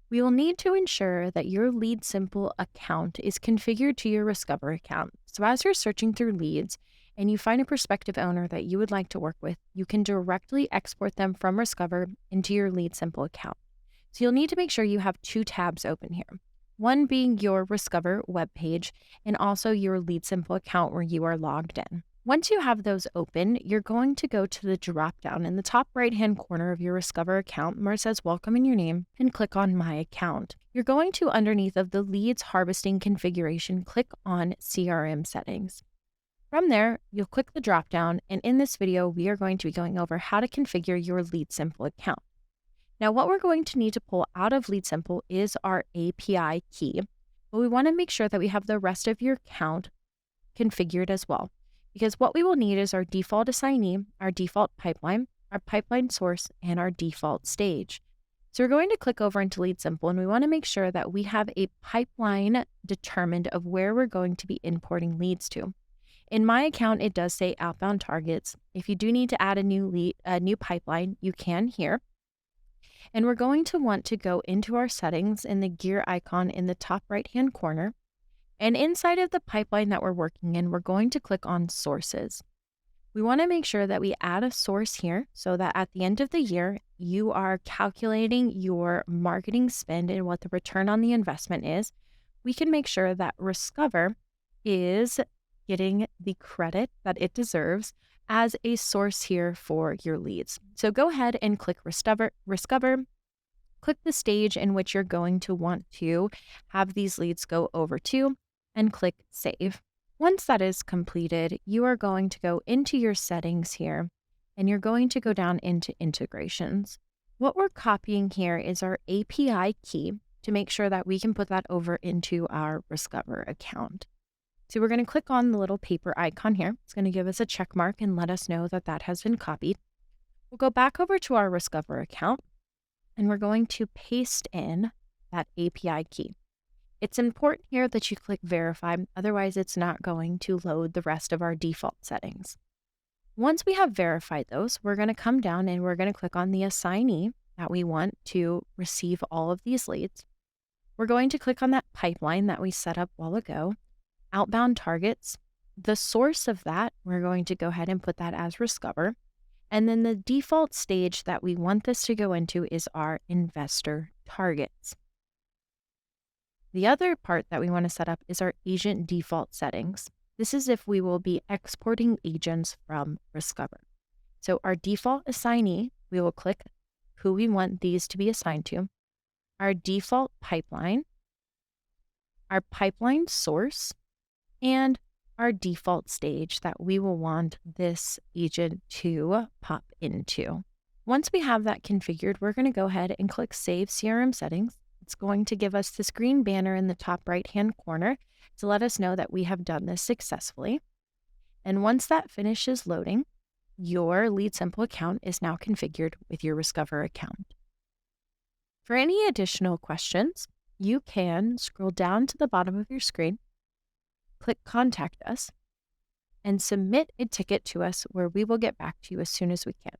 We will need to ensure that your LeadSimple account is configured to your Discover account. So as you're searching through leads and you find a prospective owner that you would like to work with, you can directly export them from Discover into your LeadSimple account. So you'll need to make sure you have two tabs open here. One being your Discover webpage and also your LeadSimple account where you are logged in. Once you have those open, you're going to go to the drop down in the top right-hand corner of your Discover account where it says Welcome in your name and click on My Account. You're going to, underneath of the leads harvesting configuration, click on CRM settings. From there, you'll click the drop down, and in this video, we are going to be going over how to configure your LeadSimple account. Now, what we're going to need to pull out of LeadSimple is our API key, but we want to make sure that we have the rest of your account configured as well. Because what we will need is our default assignee, our default pipeline, our pipeline source, and our default stage. So we're going to click over into LeadSimple, and we want to make sure that we have a pipeline determined of where we're going to be importing leads to. In my account, it does say outbound targets. If you do need to add a new pipeline, you can here. And we're going to want to go into our settings in the gear icon in the top right-hand corner. And inside of the pipeline that we're working in, we're going to click on sources. We want to make sure that we add a source here so that at the end of the year, you are calculating your marketing spend and what the return on the investment is. We can make sure that Discover is getting the credit that it deserves as a source here for your leads. So go ahead and click Discover. Click the stage in which you're going to want to have these leads go over to, and click Save. Once that is completed, you are going to go into your settings here, and you're going to go down into integrations. What we're copying here is our API key to make sure that we can put that over into our Discover account. So we're going to click on the little paper icon here. It's going to give us a check mark and let us know that that has been copied. We'll go back over to our Discover account, and we're going to paste in that API key. It's important here that you click Verify, otherwise it's not going to load the rest of our default settings. Once we have verified those, we're going to come down and we're going to click on the assignee that we want to receive all of these leads. We're going to click on that pipeline that we set up a while ago, outbound targets. The source of that, we're going to go ahead and put that as Discover. And then the default stage that we want this to go into is our investor targets. The other part that we want to set up is our agent default settings. This is if we will be exporting agents from Discover. So our default assignee, we will click who we want these to be assigned to, our default pipeline, our pipeline source, and our default stage that we will want this agent to pop into. Once we have that configured, we're going to go ahead and click Save CRM Settings. It's going to give us this green banner in the top right-hand corner to let us know that we have done this successfully. And once that finishes loading, your LeadSimple account is now configured with your Discover account. For any additional questions, you can scroll down to the bottom of your screen, click Contact Us, and submit a ticket to us where we will get back to you as soon as we can.